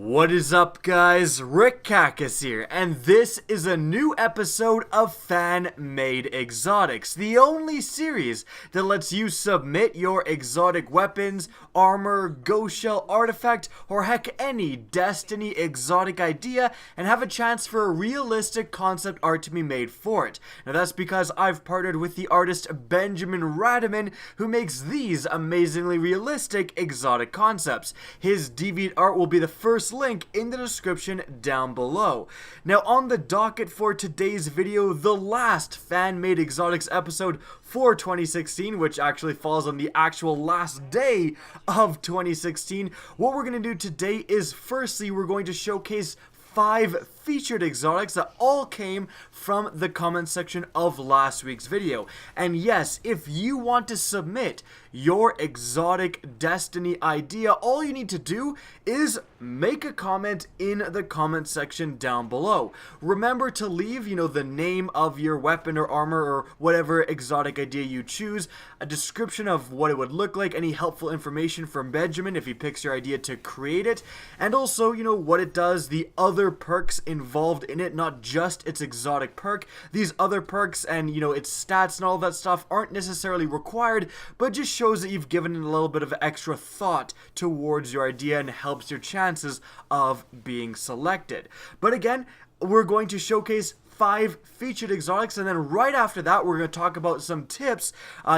What is up, guys? Rick Cacus here, and this is a new episode of Fan-Made Exotics, the only series that lets you submit your exotic weapons, armor, ghost shell artifact, or heck any Destiny exotic idea and have a chance for a realistic concept art to be made for it. Now that's because I've partnered with the artist Benjamin Radaman, who makes these amazingly realistic exotic concepts. His deviant art will be the first link in the description down below. Now on the docket for today's video, the last Fan-Made Exotics episode for 2016, which actually falls on the actual last day of 2016, what we're going to do today is firstly we're going to showcase 5 featured exotics that all came from the comment section of last week's video. And yes, if you want to submit your exotic Destiny idea, all you need to do is make a comment in the comment section down below. Remember to leave, the name of your weapon or armor or whatever exotic idea you choose, a description of what it would look like, any helpful information from Benjamin if he picks your idea to create it, and also, what it does, the other perks involved in it, not just its exotic perk. These other perks and its stats and all that stuff aren't necessarily required, but just shows that you've given it a little bit of extra thought towards your idea and helps your chances of being selected. But again, we're going to showcase 5 featured exotics, and then right after that we're going to talk about some tips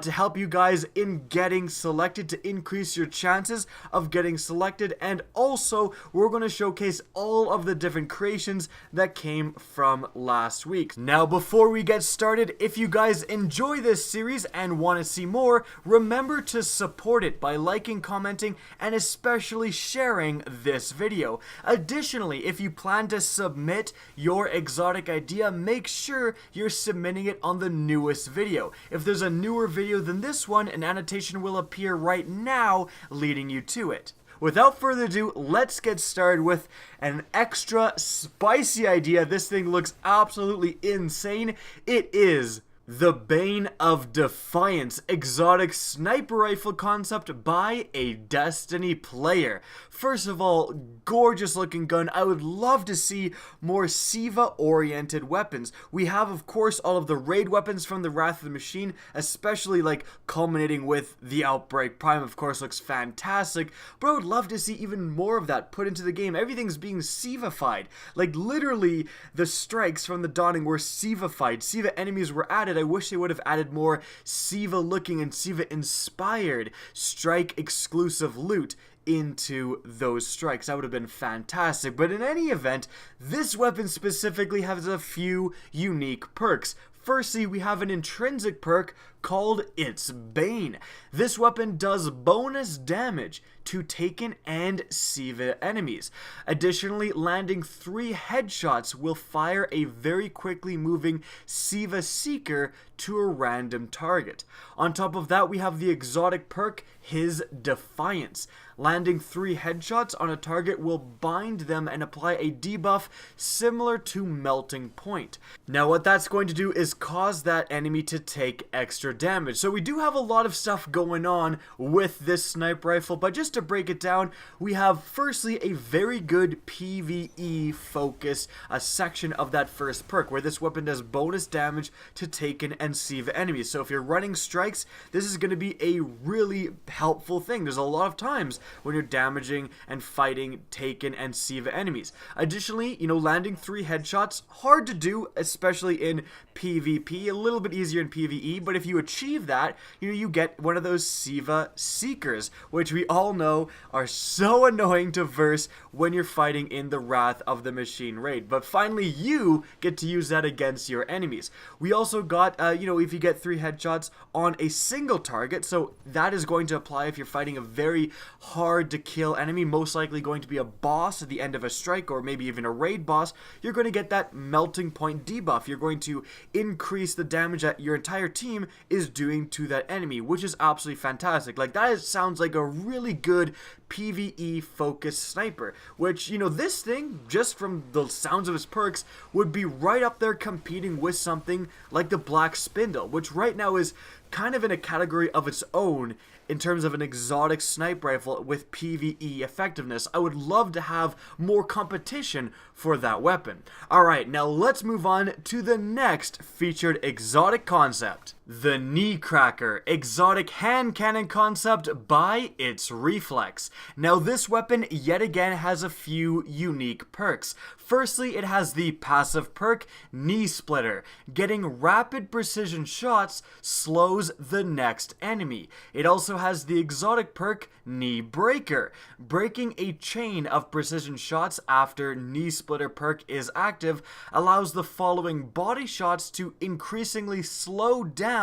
to help you guys in getting selected, to increase your chances of getting selected, and also we're going to showcase all of the different creations that came from last week. Now before we get started, if you guys enjoy this series and want to see more, remember to support it by liking, commenting, and especially sharing this video. Additionally, if you plan to submit your exotic idea, make sure you're submitting it on the newest video. If there's a newer video than this one, an annotation will appear right now leading you to it. Without further ado, let's get started with an extra spicy idea. This thing looks absolutely insane. It is the Bane of Defiance exotic sniper rifle concept by a Destiny player. First of all, gorgeous looking gun. I would love to see more SIVA oriented weapons. We have of course all of the raid weapons from the Wrath of the Machine, especially like culminating with the Outbreak Prime, of course, looks fantastic, but I would love to see even more of that put into the game. Everything's being SIVA-fied. Like literally the strikes from the Dawning were SIVA-fied. SIVA enemies were added. I wish they would have added more SIVA looking and SIVA inspired strike exclusive loot into those strikes. That would have been fantastic. But in any event, this weapon specifically has a few unique perks. Firstly, we have an intrinsic perk called Its Bane. This weapon does bonus damage to Taken and SIVA enemies. Additionally, landing 3 headshots will fire a very quickly moving SIVA Seeker to a random target. On top of that, we have the exotic perk, His Defiance. Landing 3 headshots on a target will bind them and apply a debuff similar to Melting Point. Now what that's going to do is cause that enemy to take extra damage. So we do have a lot of stuff going on with this sniper rifle, but just to break it down, we have firstly a very good PvE focus, a section of that first perk where this weapon does bonus damage to Taken and SIVA enemies. So if you're running strikes, this is going to be a really helpful thing. There's a lot of times when you're damaging and fighting Taken and SIVA enemies. Additionally, landing 3 headshots, hard to do, especially in PvP, a little bit easier in PvE, but if you achieve that, you get one of those SIVA Seekers, which we all know are so annoying to verse when you're fighting in the Wrath of the Machine raid. But finally, you get to use that against your enemies. We also got, if you get 3 headshots on a single target, so that is going to apply if you're fighting a very hard to kill enemy, most likely going to be a boss at the end of a strike or maybe even a raid boss. You're going to get that Melting Point debuff. You're going to increase the damage that your entire team is doing to that enemy, which is absolutely fantastic. Like that sounds like a really good PvE focused sniper, which this thing, just from the sounds of its perks, would be right up there competing with something like the Black Spindle, which right now is kind of in a category of its own in terms of an exotic sniper rifle with PvE effectiveness. I would love to have more competition for that weapon. Alright, now let's move on to the next featured exotic concept. The Knee Cracker, exotic hand cannon concept by its Reflex. Now this weapon yet again has a few unique perks. Firstly, it has the passive perk, Knee Splitter. Getting rapid precision shots slows the next enemy. It also has the exotic perk, Knee Breaker. Breaking a chain of precision shots after Knee Splitter perk is active allows the following body shots to increasingly slow down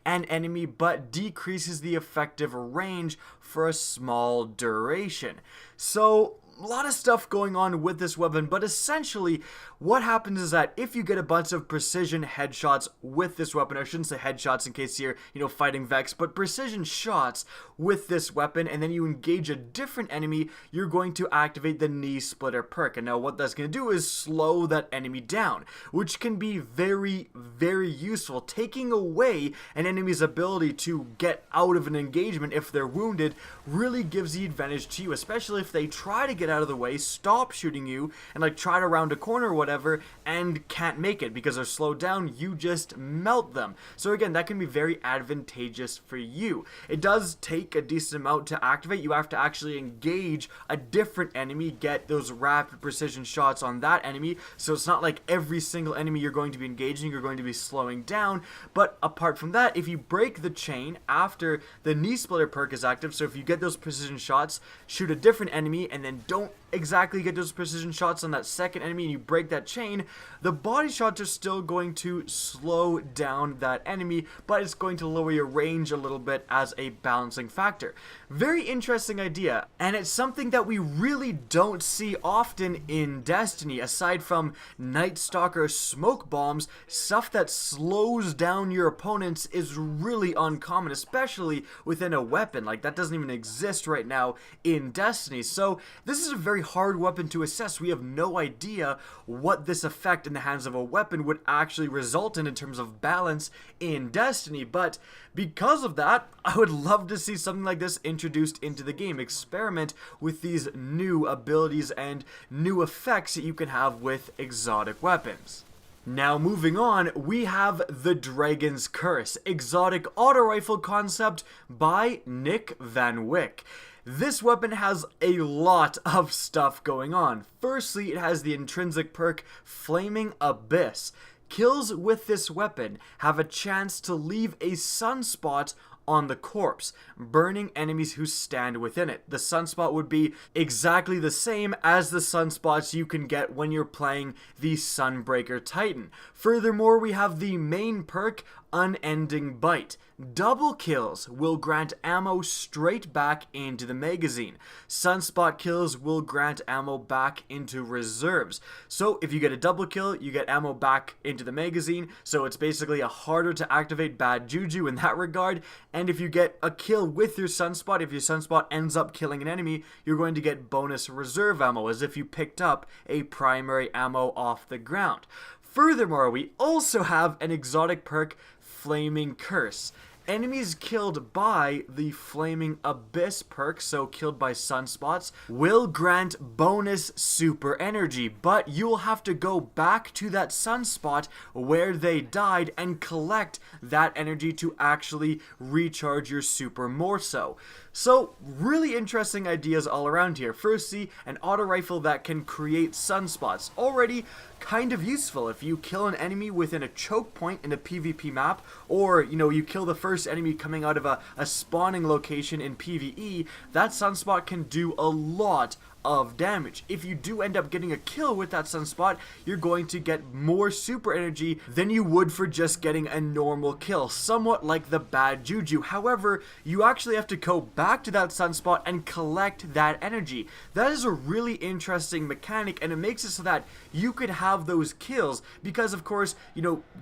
an enemy but decreases the effective range for a small duration. So, a lot of stuff going on with this weapon, but essentially what happens is that if you get a bunch of precision headshots with this weapon, I shouldn't say headshots in case you're, fighting Vex, but precision shots with this weapon, and then you engage a different enemy, you're going to activate the Knee Splitter perk. And now what that's going to do is slow that enemy down, which can be very, very useful. Taking away an enemy's ability to get out of an engagement if they're wounded really gives the advantage to you, especially if they try to get out of the way, stop shooting you, and like try to round a corner or whatever, and can't make it because they're slowed down. You just melt them. So again, that can be very advantageous for you. It does take a decent amount to activate. You have to actually engage a different enemy, get those rapid precision shots on that enemy, so it's not like every single enemy you're going to be engaging you're going to be slowing down. But apart from that, if you break the chain after the Knee Splitter perk is active, so if you get those precision shots, shoot a different enemy, and then don't exactly get those precision shots on that second enemy and you break that chain, the body shots are still going to slow down that enemy, but it's going to lower your range a little bit as a balancing factor. Very interesting idea, and it's something that we really don't see often in Destiny. Aside from Night Stalker smoke bombs, stuff that slows down your opponents is really uncommon, especially within a weapon. Like, that doesn't even exist right now in Destiny. So this is a very hard weapon to assess. We have no idea what this effect in the hands of a weapon would actually result in terms of balance in Destiny, but because of that, I would love to see something like this introduced into the game. Experiment with these new abilities and new effects that you can have with exotic weapons. Now moving on, we have the Dragon's Curse, exotic auto rifle concept by Nick Van Wyck. This weapon has a lot of stuff going on. Firstly, it has the intrinsic perk Flaming Abyss. Kills with this weapon have a chance to leave a sunspot on the corpse, burning enemies who stand within it. The sunspot would be exactly the same as the sunspots you can get when you're playing the Sunbreaker Titan. Furthermore, we have the main perk Unending Bite. Double kills will grant ammo straight back into the magazine. Sunspot kills will grant ammo back into reserves. So if you get a double kill, you get ammo back into the magazine, so it's basically a harder to activate bad juju in that regard. And if you get a kill with your sunspot, if your sunspot ends up killing an enemy, you're going to get bonus reserve ammo, as if you picked up a primary ammo off the ground. Furthermore, we also have an exotic perk, Flaming Curse. Enemies killed by the Flaming Abyss perk, so killed by sunspots, will grant bonus super energy, but you'll have to go back to that sunspot where they died and collect that energy to actually recharge your super more so. So, really interesting ideas all around here. Firstly, an auto rifle that can create sunspots. Already kind of useful if you kill an enemy within a choke point in a PvP map, or, you kill the first enemy coming out of a spawning location in PvE, that sunspot can do a lot of damage. If you do end up getting a kill with that sunspot, you're going to get more super energy than you would for just getting a normal kill, somewhat like the bad juju. However, you actually have to go back to that sunspot and collect that energy. That is a really interesting mechanic, and it makes it so that you could have those kills, because of course,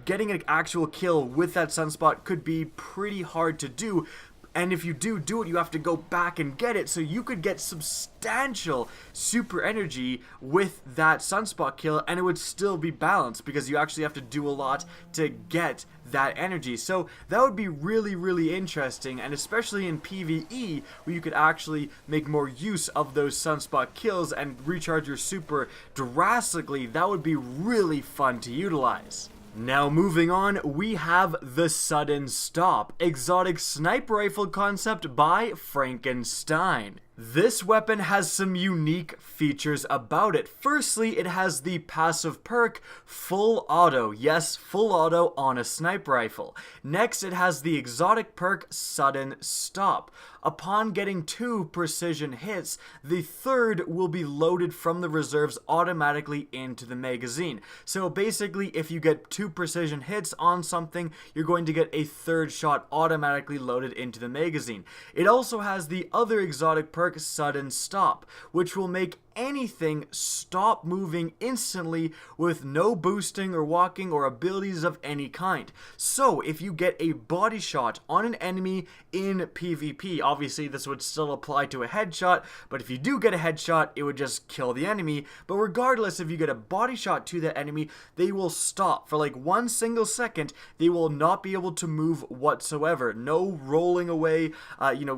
getting an actual kill with that sunspot could be pretty hard to do. and if you do it, you have to go back and get it, so you could get substantial super energy with that sunspot kill, and it would still be balanced because you actually have to do a lot to get that energy. So that would be really interesting, and especially in PvE where you could actually make more use of those sunspot kills and recharge your super drastically. That would be really fun to utilize. Now moving on, we have the Sudden Stop, exotic sniper rifle concept by Frankenstein. This weapon has some unique features about it. Firstly, it has the passive perk Full Auto. Yes, full auto on a sniper rifle. Next, it has the exotic perk Sudden Stop. Upon getting 2 precision hits, the third will be loaded from the reserves automatically into the magazine. So basically, if you get 2 precision hits on something, you're going to get a third shot automatically loaded into the magazine. It also has the other exotic perk Sudden Stop, which will make anything stop moving instantly with no boosting or walking or abilities of any kind. So if you get a body shot on an enemy in PvP, obviously this would still apply to a headshot, but if you do get a headshot, it would just kill the enemy. But regardless, if you get a body shot to that enemy, they will stop for like 1 single second. They will not be able to move whatsoever. No rolling away,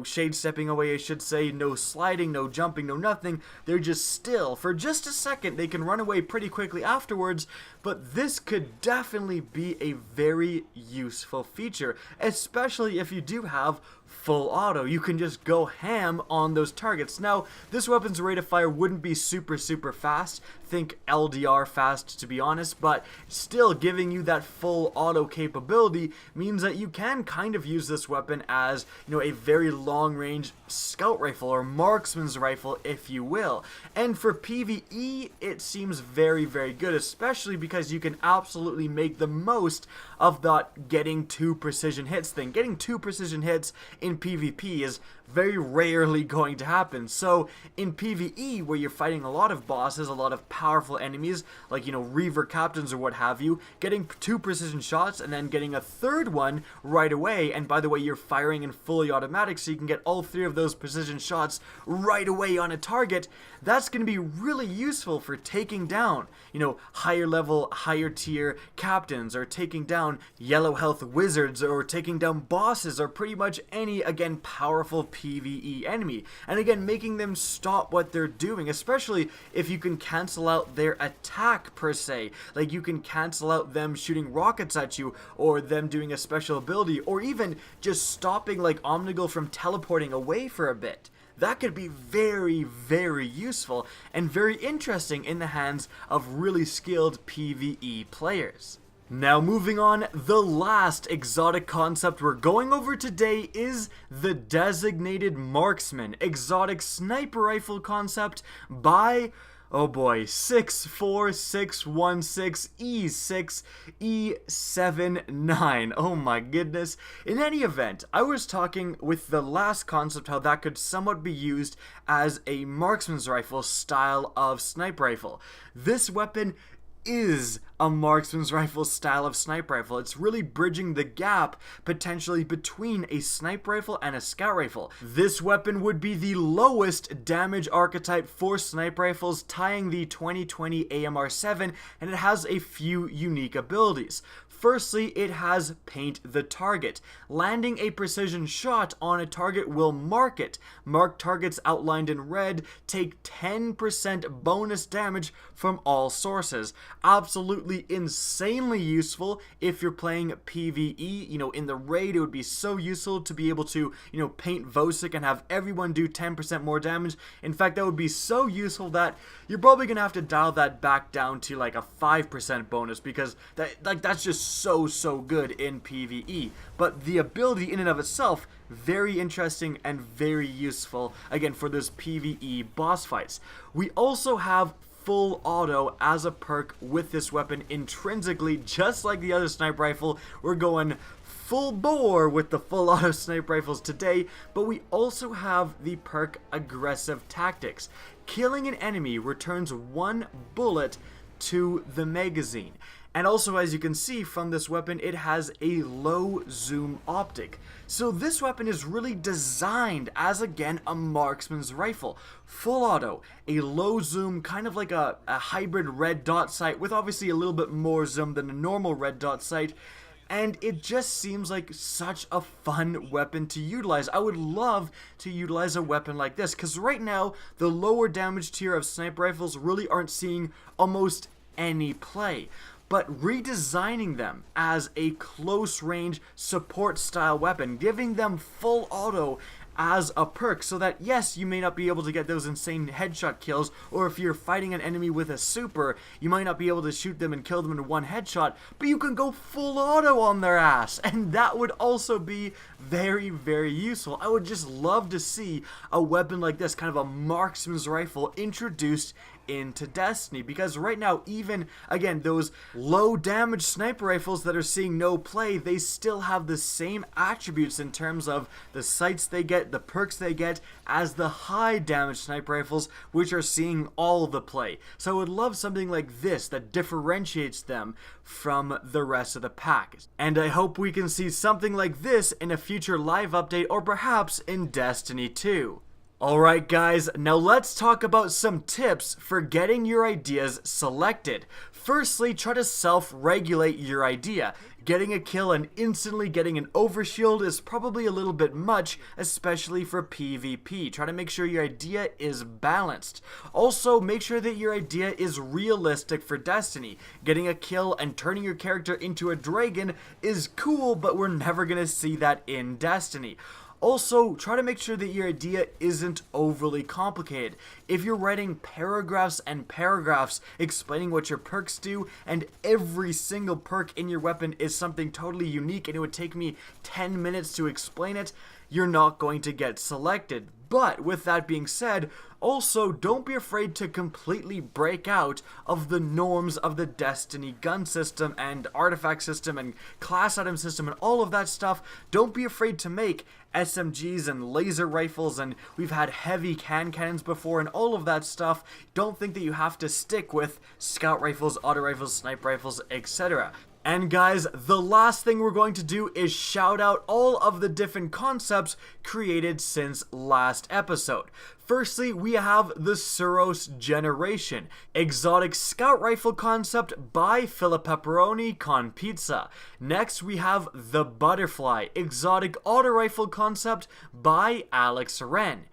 shade stepping away, I should say, no sliding, no jumping, no nothing. They're just still. For just a second, they can run away pretty quickly afterwards, but this could definitely be a very useful feature, especially if you do have full auto. You can just go ham on those targets. Now, this weapon's rate of fire wouldn't be super fast. Think LDR fast, to be honest, but still giving you that full auto capability means that you can kind of use this weapon as, a very long range scout rifle or marksman's rifle, if you will. And for PvE, it seems very good, especially because you can absolutely make the most of that getting 2 precision hits thing. Getting 2 precision hits in PvP is very rarely going to happen. So in PvE, where you're fighting a lot of bosses, a lot of powerful enemies, like, Reaver captains or what have you, getting 2 precision shots and then getting a third one right away, and by the way, you're firing in fully automatic, so you can get all 3 of those precision shots right away on a target, that's going to be really useful for taking down, higher level, higher tier captains, or taking down yellow health wizards, or taking down bosses, or pretty much any, again, powerful PvE enemy. And again, making them stop what they're doing, especially if you can cancel out their attack per se. Like, you can cancel out them shooting rockets at you, or them doing a special ability, or even just stopping like Omnigul from teleporting away for a bit. That could be very useful and very interesting in the hands of really skilled PvE players. Now moving on, the last exotic concept we're going over today is the Designated Marksman, exotic sniper rifle concept by, oh boy, 64616E6E79. Oh my goodness. In any event, I was talking with the last concept how that could somewhat be used as a marksman's rifle style of sniper rifle. This weapon is a marksman's rifle style of sniper rifle. It's really bridging the gap potentially between a sniper rifle and a scout rifle. This weapon would be the lowest damage archetype for sniper rifles, tying the 2020 AMR7, and it has a few unique abilities. Firstly, it has Paint the Target. Landing a precision shot on a target will mark it. Marked targets outlined in red take 10% bonus damage from all sources. Absolutely insanely useful if you're playing PvE. In the raid, it would be so useful to be able to, paint Vosik and have everyone do 10% more damage. In fact, that would be so useful that you're probably going to have to dial that back down to like a 5% bonus, because that's just so good in PvE. But the ability in and of itself, very interesting and very useful, again, for those PvE boss fights. We also have full auto as a perk with this weapon intrinsically, just like the other sniper rifle. We're going full bore with the full auto sniper rifles today, but we also have the perk Aggressive Tactics. Killing an enemy returns 1 bullet to the magazine. And also, as you can see from this weapon, it has a low zoom optic. So this weapon is really designed as, again, a marksman's rifle. Full auto, a low zoom, kind of like a hybrid red dot sight with obviously a little bit more zoom than a normal red dot sight. And it just seems like such a fun weapon to utilize. I would love to utilize a weapon like this, because right now, the lower damage tier of sniper rifles really aren't seeing almost any play. But redesigning them as a close range support style weapon, giving them full auto as a perk, so that yes, you may not be able to get those insane headshot kills, or if you're fighting an enemy with a super, you might not be able to shoot them and kill them in one headshot, but you can go full auto on their ass, and that would also be very, very useful. I would just love to see a weapon like this, kind of a marksman's rifle, introduced into Destiny, because right now, even again, those low damage sniper rifles that are seeing no play, they still have the same attributes in terms of the sights they get, the perks they get, as the high damage sniper rifles, which are seeing all the play. So I would love something like this that differentiates them from the rest of the pack. And I hope we can see something like this in a future live update, or perhaps in Destiny 2. Alright guys, now let's talk about some tips for getting your ideas selected. Firstly, try to self-regulate your idea. Getting a kill and instantly getting an overshield is probably a little bit much, especially for PvP. Try to make sure your idea is balanced. Also, make sure that your idea is realistic for Destiny. Getting a kill and turning your character into a dragon is cool, but we're never gonna see that in Destiny. Also, try to make sure that your idea isn't overly complicated. If you're writing paragraphs and paragraphs explaining what your perks do, and every single perk in your weapon is something totally unique and it would take me 10 minutes to explain it, you're not going to get selected. But with that being said, also don't be afraid to completely break out of the norms of the Destiny gun system and artifact system and class item system and all of that stuff. Don't be afraid to make SMGs and laser rifles, and we've had heavy hand cannons before and all of that stuff. Don't think that you have to stick with scout rifles, auto rifles, sniper rifles, etc. And guys, the last thing we're going to do is shout out all of the different concepts created since last episode. Firstly, we have the Suros Generation, exotic scout rifle concept by Philip Pepperoni Con Pizza. Next, we have the Butterfly, exotic auto rifle concept by Alex Wren.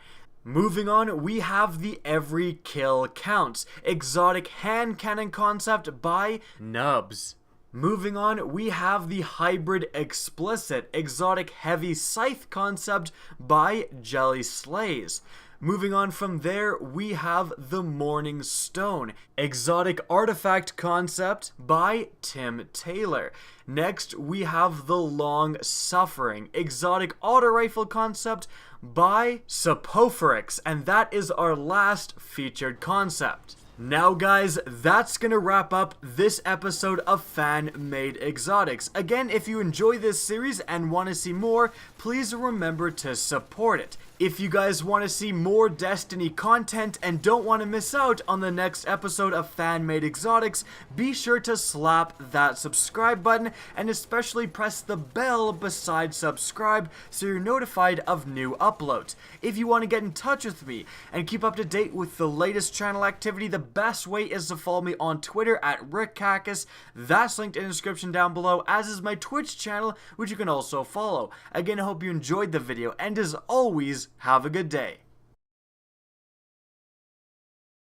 Moving on, we have the Every Kill Counts, exotic hand cannon concept by Nubs. Moving on, we have the Hybrid Explicit, exotic heavy scythe concept by Jelly Slays. Moving on from there, we have the Morning Stone, exotic artifact concept by Tim Taylor. Next, we have the Long Suffering, exotic auto rifle concept by Sapophorix, and that is our last featured concept. Now guys, that's gonna wrap up this episode of Fan-Made Exotics. Again, if you enjoy this series and want to see more, please remember to support it. If you guys want to see more Destiny content and don't want to miss out on the next episode of Fan-Made Exotics, be sure to slap that subscribe button and especially press the bell beside subscribe so you're notified of new uploads. If you want to get in touch with me and keep up to date with the latest channel activity, the best way is to follow me on Twitter at RickCacus. That's linked in the description down below, as is my Twitch channel, which you can also follow. Again, I hope you enjoyed the video, and as always, have a good day.